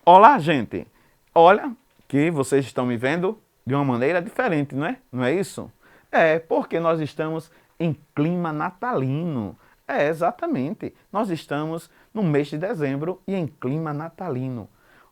Olá, gente! Olha que vocês estão me vendo de uma maneira diferente, não é? Não é isso? É, porque nós estamos em clima natalino. É, exatamente. Nós estamos no mês de dezembro e em clima natalino.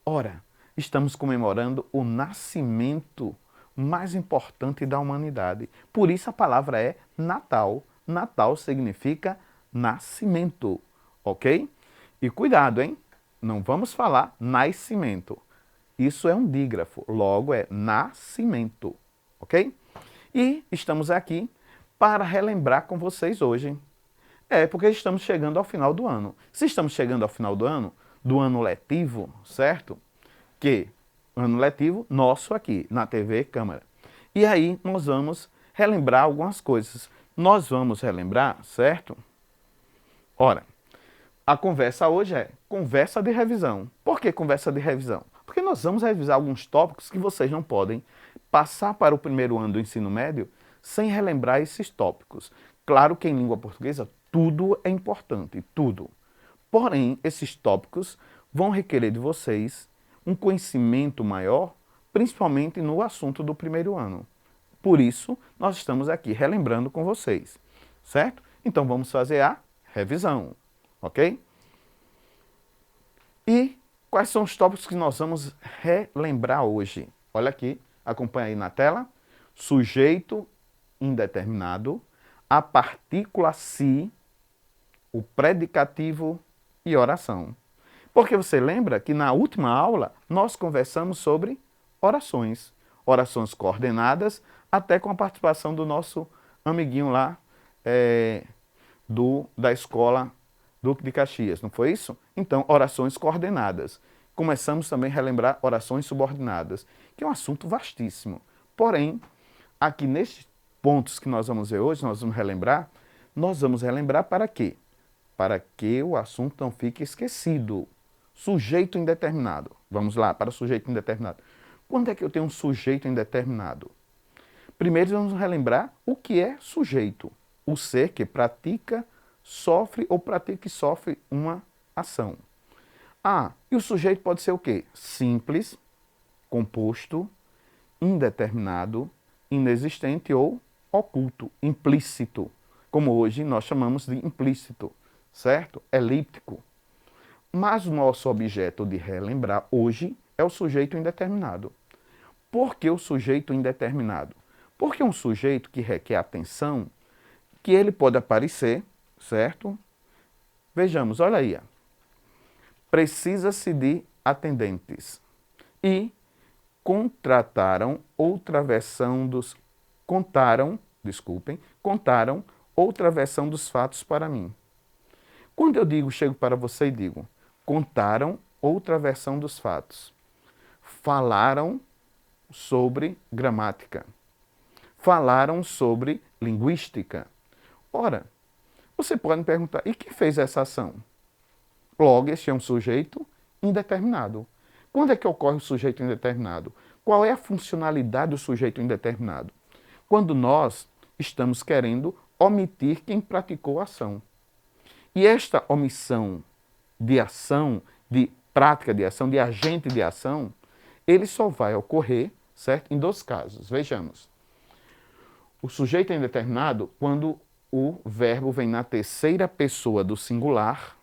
Ora, estamos comemorando o nascimento mais importante da humanidade. Por isso a palavra é Natal. Natal significa nascimento, ok? E cuidado, hein? Não vamos falar nascimento. Isso é um dígrafo, logo é nascimento, ok? E estamos aqui para relembrar com vocês hoje. É, porque estamos chegando ao final do ano. Se estamos chegando ao final do ano letivo, certo? Que ano letivo nosso aqui na TV Câmara. E aí nós vamos relembrar algumas coisas. Nós vamos relembrar, certo? Ora, a conversa hoje é conversa de revisão. Por que conversa de revisão? Porque nós vamos revisar alguns tópicos que vocês não podem passar para o primeiro ano do ensino médio sem relembrar esses tópicos. Claro que em língua portuguesa tudo é importante, tudo. Porém, esses tópicos vão requerer de vocês um conhecimento maior, principalmente no assunto do primeiro ano. Por isso, nós estamos aqui relembrando com vocês, certo? Então vamos fazer a revisão, ok? E quais são os tópicos que nós vamos relembrar hoje? Olha aqui, acompanha aí na tela. Sujeito indeterminado, a partícula si, o predicativo e oração. Porque você lembra que na última aula nós conversamos sobre orações. Orações coordenadas, até com a participação do nosso amiguinho lá, da escola Duque de Caxias, não foi isso? Então, orações coordenadas. Começamos também a relembrar orações subordinadas, que é um assunto vastíssimo. Porém, aqui nestes pontos que nós vamos ver hoje, nós vamos relembrar para quê? Para que o assunto não fique esquecido. Sujeito indeterminado. Vamos lá, para o sujeito indeterminado. Quando é que eu tenho um sujeito indeterminado? Primeiro vamos relembrar o que é sujeito. O ser que pratica, sofre ou pratica e sofre uma ação. Ah, e o sujeito pode ser o quê? Simples, composto, indeterminado, inexistente ou oculto, implícito, como hoje nós chamamos de implícito, certo? Elíptico. Mas o nosso objeto de relembrar hoje é o sujeito indeterminado. Por que o sujeito indeterminado? Porque é um sujeito que requer atenção, que ele pode aparecer, certo? Vejamos, olha aí. Precisa-se de atendentes. E contrataram outra versão dos... contaram outra versão dos fatos para mim. Quando eu digo, chego para você e digo, contaram outra versão dos fatos. Falaram sobre gramática. Falaram sobre linguística. Ora, você pode me perguntar, e quem fez essa ação? Logo, este é um sujeito indeterminado. Quando é que ocorre o sujeito indeterminado? Qual é a funcionalidade do sujeito indeterminado? Quando nós estamos querendo omitir quem praticou a ação. E esta omissão de ação, de prática de ação, de agente de ação, ele só vai ocorrer, certo? Em dois casos. Vejamos. O sujeito é indeterminado quando o verbo vem na terceira pessoa do singular,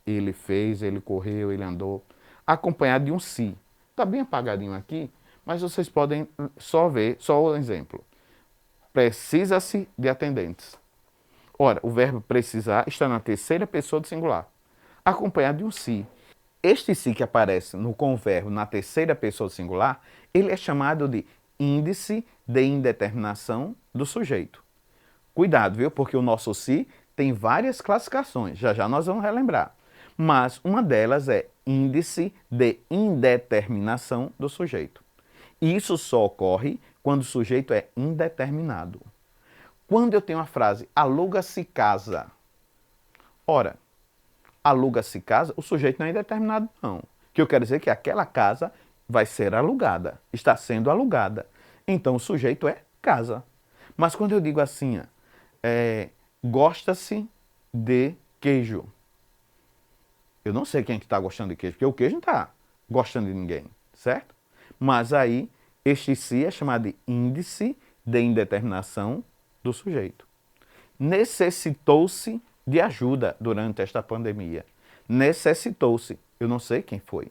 Ele fez, ele correu, ele andou, acompanhado de um si. Está bem apagadinho aqui, mas vocês podem só ver, só um exemplo. Precisa-se de atendentes. Ora, o verbo precisar está na terceira pessoa do singular, acompanhado de um si. Este si que aparece com o verbo na terceira pessoa do singular, ele é chamado de índice de indeterminação do sujeito. Cuidado, viu? Porque o nosso si tem várias classificações, já já nós vamos relembrar. Mas uma delas é índice de indeterminação do sujeito. E isso só ocorre quando o sujeito é indeterminado. Quando eu tenho a frase aluga-se casa, ora, aluga-se casa, o sujeito não é indeterminado, não. O que eu quero dizer é que aquela casa vai ser alugada, está sendo alugada. Então o sujeito é casa. Mas quando eu digo assim, gosta-se de queijo, Eu não sei quem é que está gostando de queijo, porque o queijo não está gostando de ninguém, certo? Mas aí, este se é chamado de índice de indeterminação do sujeito. Necessitou-se de ajuda durante esta pandemia. Necessitou-se. Eu não sei quem foi,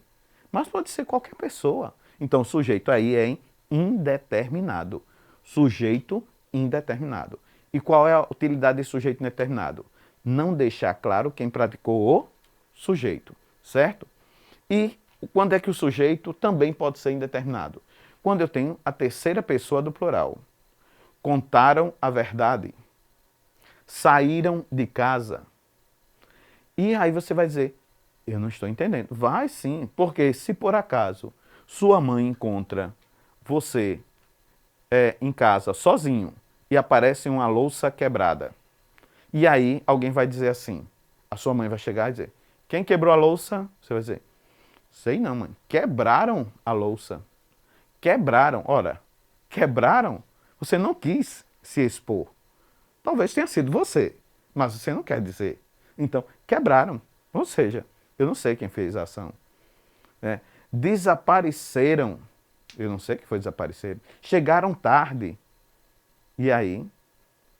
mas pode ser qualquer pessoa. Então, o sujeito aí é indeterminado. Sujeito indeterminado. E qual é a utilidade de sujeito indeterminado? Não deixar claro quem praticou o sujeito, certo? E quando é que o sujeito também pode ser indeterminado? Quando eu tenho a terceira pessoa do plural. Contaram a verdade. Saíram de casa. E aí você vai dizer, eu não estou entendendo. Vai sim, porque se por acaso sua mãe encontra você em casa sozinho e aparece uma louça quebrada, e aí alguém vai dizer assim, a sua mãe vai chegar e dizer, quem quebrou a louça? Você vai dizer, sei não, mãe. Quebraram a louça. Quebraram. Ora, quebraram? Você não quis se expor. Talvez tenha sido você, mas você não quer dizer. Então, quebraram. Ou seja, eu não sei quem fez a ação. Né? Desapareceram. Eu não sei quem foi desaparecer. Chegaram tarde. E aí,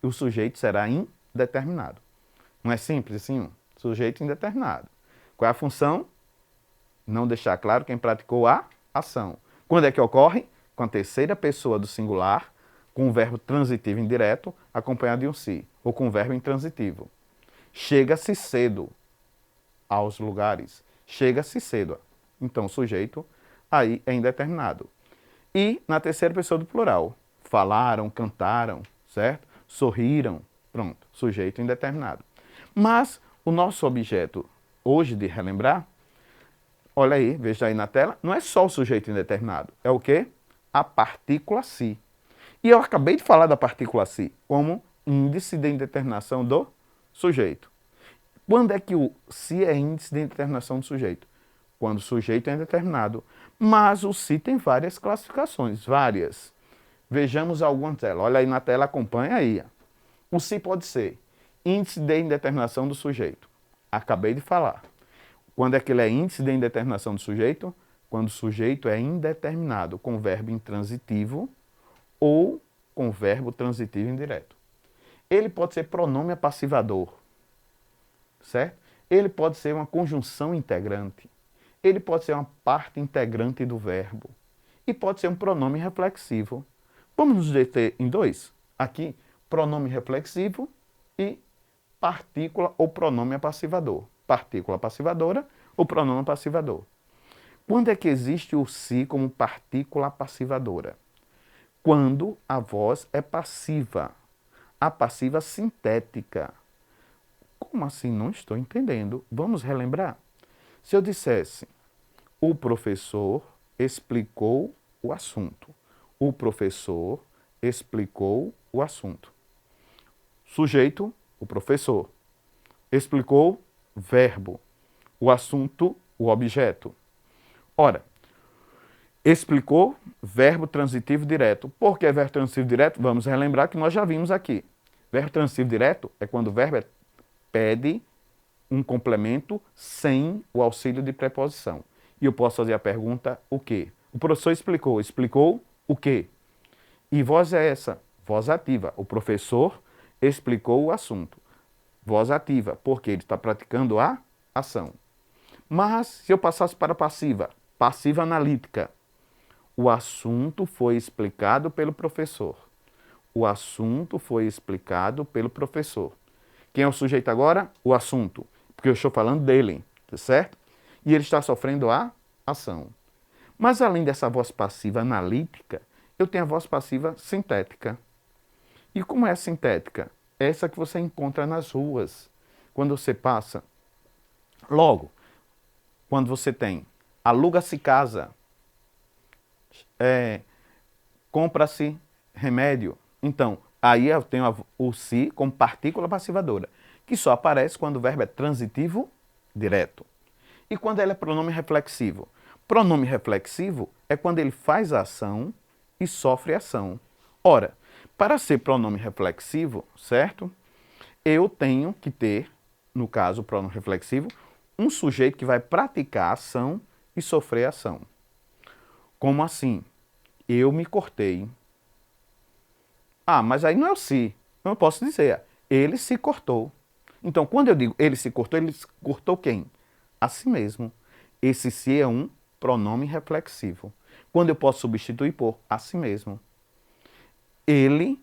o sujeito será indeterminado. Não é simples assim? Sujeito indeterminado. Qual é a função? Não deixar claro quem praticou a ação. Quando é que ocorre? Com a terceira pessoa do singular, com o verbo transitivo indireto, acompanhado de um si, ou com o verbo intransitivo. Chega-se cedo aos lugares. Chega-se cedo. Então, o sujeito aí é indeterminado. E na terceira pessoa do plural. Falaram, cantaram, certo? Sorriram. Pronto, sujeito indeterminado. Mas o nosso objeto hoje de relembrar, olha aí, veja aí na tela, não é só o sujeito indeterminado. É o quê? A partícula si. E eu acabei de falar da partícula si como índice de indeterminação do sujeito. Quando é que o si é índice de indeterminação do sujeito? Quando o sujeito é indeterminado. Mas o si tem várias classificações, várias. Vejamos algumas delas. Olha aí na tela, acompanha aí. O si pode ser índice de indeterminação do sujeito. Acabei de falar. Quando é que ele é índice de indeterminação do sujeito? Quando o sujeito é indeterminado com verbo intransitivo ou com verbo transitivo indireto. Ele pode ser pronome apassivador, certo? Ele pode ser uma conjunção integrante. Ele pode ser uma parte integrante do verbo. E pode ser um pronome reflexivo. Vamos nos deter em dois. Aqui, pronome reflexivo e partícula ou pronome apassivador. Partícula apassivadora ou pronome apassivador. Quando é que existe o si como partícula apassivadora? Quando a voz é passiva. A passiva sintética. Como assim? Não estou entendendo. Vamos relembrar? Se eu dissesse, o professor explicou o assunto. O professor explicou o assunto. Sujeito, o professor. Explicou, verbo. O assunto, o objeto. Ora, explicou, verbo transitivo direto. Por que verbo transitivo direto? Vamos relembrar que nós já vimos aqui. Verbo transitivo direto é quando o verbo pede um complemento sem o auxílio de preposição. E eu posso fazer a pergunta, o quê? O professor explicou. Explicou o quê? E voz é essa? Voz ativa. O professor explicou o assunto. Voz ativa, porque ele está praticando a ação. Mas, se eu passasse para passiva, passiva analítica, o assunto foi explicado pelo professor. O assunto foi explicado pelo professor. Quem é o sujeito agora? O assunto. Porque eu estou falando dele, certo? E ele está sofrendo a ação. Mas além dessa voz passiva analítica, eu tenho a voz passiva sintética. E como é a sintética? É essa que você encontra nas ruas, quando você passa. Logo, quando você tem aluga-se casa, compra-se remédio. Então, aí eu tenho o si como partícula passivadora, que só aparece quando o verbo é transitivo direto. E quando ele é pronome reflexivo? Pronome reflexivo é quando ele faz a ação e sofre a ação. Ora, para ser pronome reflexivo, certo? Eu tenho que ter, no caso, o pronome reflexivo, um sujeito que vai praticar a ação e sofrer a ação. Como assim? Eu me cortei. Ah, mas aí não é o se. Eu posso dizer, ele se cortou. Então, quando eu digo ele se cortou quem? A si mesmo. Esse se é um pronome reflexivo. Quando eu posso substituir por a si mesmo. Ele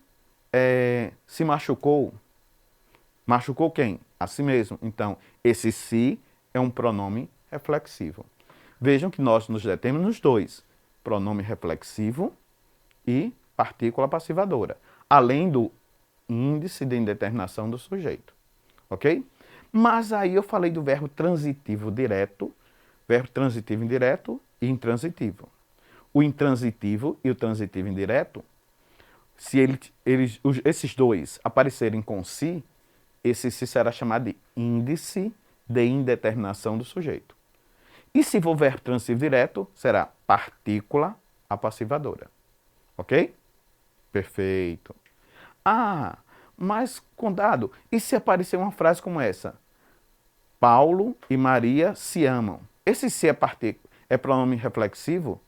se machucou. Machucou quem? A si mesmo. Então, esse se é um pronome reflexivo. Vejam que nós nos detemos nos dois. Pronome reflexivo e partícula passivadora. Além do índice de indeterminação do sujeito. Ok? Mas aí eu falei do verbo transitivo direto, verbo transitivo indireto e intransitivo. O intransitivo e o transitivo indireto, se esses dois aparecerem com si, esse si será chamado de índice de indeterminação do sujeito. E se for verbo transitivo direto, será partícula apassivadora. Ok? Perfeito. Ah, mas, Condado, e se aparecer uma frase como essa? Paulo e Maria se amam. Esse se é pronome reflexivo?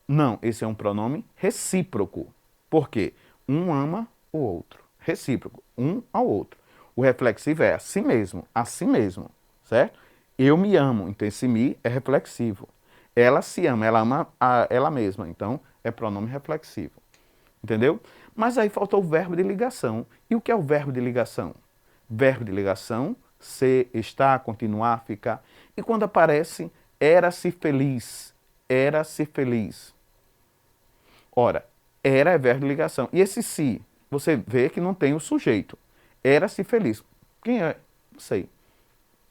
Não, esse é um pronome recíproco. Por quê? Um ama o outro. Recíproco, um ao outro. O reflexivo é a si mesmo, certo? Eu me amo, então esse me é reflexivo. Ela se ama, ela ama ela mesma, então é pronome reflexivo. Entendeu? Mas aí faltou o verbo de ligação. E o que é o verbo de ligação? Verbo de ligação, ser, estar, continuar, ficar. E quando aparece, era-se feliz. Era-se feliz. Ora, era é verbo de ligação. E esse se, você vê que não tem o sujeito. Era-se feliz. Quem é? Não sei.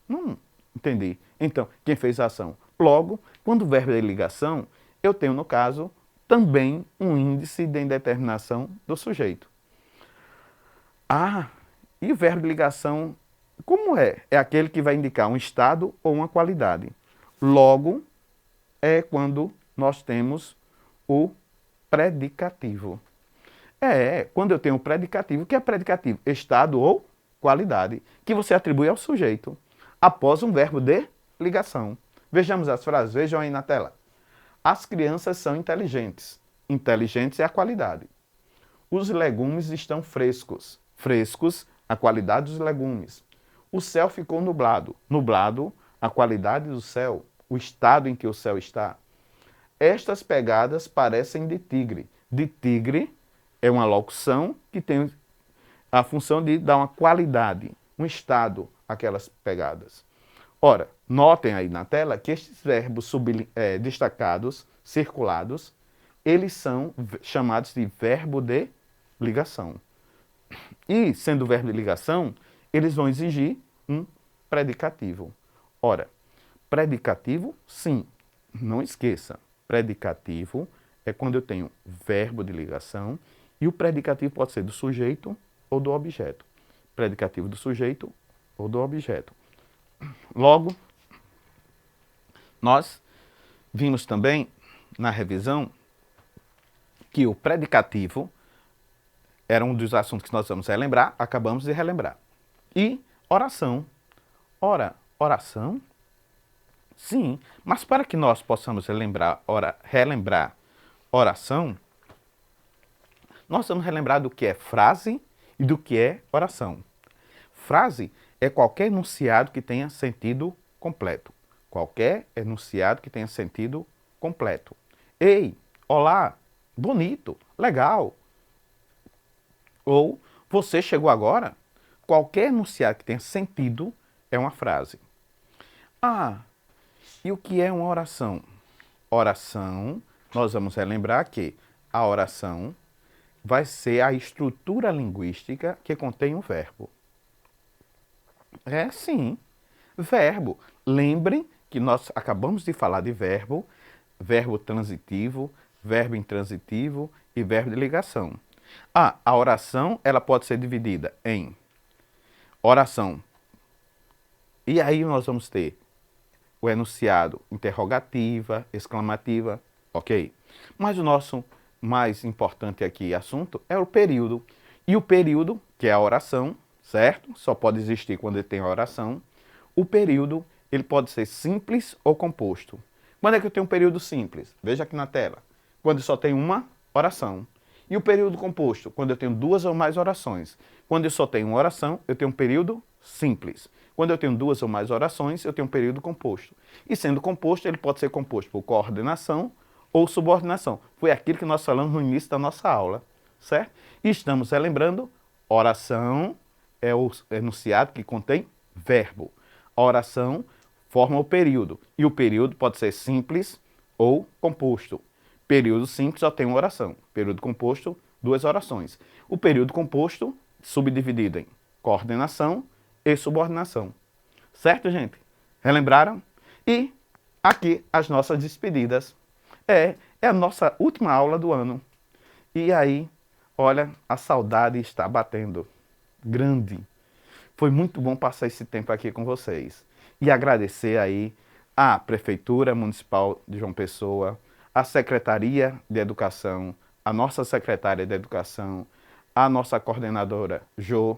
Não entendi. Então, quem fez a ação? Logo, quando o verbo é de ligação, eu tenho, no caso, também um índice de indeterminação do sujeito. Ah, e o verbo de ligação, como é? É aquele que vai indicar um estado ou uma qualidade. Logo, é quando nós temos o predicativo. Quando eu tenho o predicativo. O que é predicativo? Estado ou qualidade, que você atribui ao sujeito, após um verbo de ligação. Vejamos as frases, vejam aí na tela. As crianças são inteligentes. Inteligentes é a qualidade. Os legumes estão frescos. Frescos, a qualidade dos legumes. O céu ficou nublado. Nublado, a qualidade do céu, o estado em que o céu está. Estas pegadas parecem de tigre. De tigre é uma locução que tem a função de dar uma qualidade, um estado àquelas pegadas. Ora, notem aí na tela que estes verbos destacados, circulados, eles são chamados de verbo de ligação. E, sendo verbo de ligação, eles vão exigir um predicativo. Ora, predicativo, sim, não esqueça, predicativo é quando eu tenho verbo de ligação e o predicativo pode ser do sujeito ou do objeto. Predicativo do sujeito ou do objeto. Logo, nós vimos também na revisão que o predicativo era um dos assuntos que nós vamos relembrar, acabamos de relembrar. E oração. Ora, oração? Sim, mas para que nós possamos relembrar oração, nós vamos relembrar do que é frase e do que é oração. Frase é qualquer enunciado que tenha sentido completo. Qualquer enunciado que tenha sentido completo. Ei, olá, bonito, legal. Ou você chegou agora. Qualquer enunciado que tenha sentido é uma frase. Ah, e o que é uma oração? Oração, nós vamos relembrar que a oração vai ser a estrutura linguística que contém um verbo. É sim, verbo. Lembrem que nós acabamos de falar de verbo, verbo transitivo, verbo intransitivo e verbo de ligação. A oração ela pode ser dividida em oração. E aí nós vamos ter o enunciado interrogativa, exclamativa, ok? Mas o nosso mais importante aqui assunto é o período. E o período, que é a oração, certo? Só pode existir quando tem a oração. O período, ele pode ser simples ou composto. Quando é que eu tenho um período simples? Veja aqui na tela. Quando eu só tenho uma oração. E o período composto? Quando eu tenho duas ou mais orações. Quando eu só tenho uma oração, eu tenho um período simples. Quando eu tenho duas ou mais orações, eu tenho um período composto. E sendo composto, ele pode ser composto por coordenação ou subordinação. Foi aquilo que nós falamos no início da nossa aula, certo? E estamos relembrando, oração é o enunciado que contém verbo. A oração forma o período. E o período pode ser simples ou composto. Período simples só tem uma oração. Período composto, duas orações. O período composto, subdividido em coordenação e subordinação. Certo, gente? Relembraram? E aqui as nossas despedidas. É a nossa última aula do ano. E aí, olha, a saudade está batendo. Grande. Foi muito bom passar esse tempo aqui com vocês. E agradecer aí à Prefeitura Municipal de João Pessoa, à Secretaria de Educação, a nossa secretária de Educação, a nossa coordenadora Jo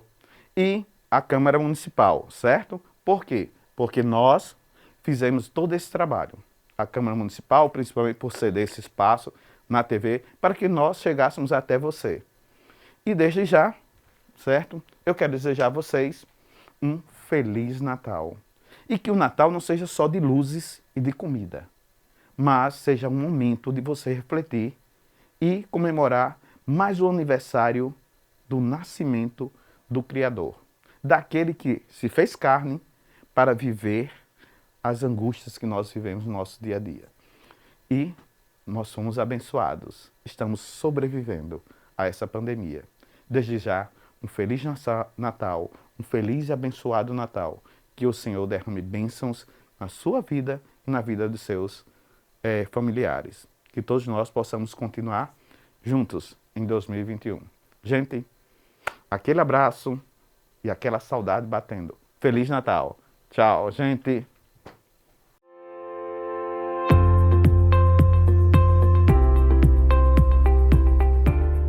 e a Câmara Municipal, certo? Por quê? Porque nós fizemos todo esse trabalho. A Câmara Municipal, principalmente por ceder esse espaço na TV, para que nós chegássemos até você. E desde já, certo? Eu quero desejar a vocês um Feliz Natal. E que o Natal não seja só de luzes e de comida, mas seja um momento de você refletir e comemorar mais o aniversário do nascimento do Criador, daquele que se fez carne para viver as angústias que nós vivemos no nosso dia a dia. E nós somos abençoados, estamos sobrevivendo a essa pandemia. Desde já, um Feliz Natal, um feliz e abençoado Natal. Que o Senhor derrame bênçãos na sua vida e na vida dos seus familiares. Que todos nós possamos continuar juntos em 2021. Gente, aquele abraço e aquela saudade batendo. Feliz Natal. Tchau, gente.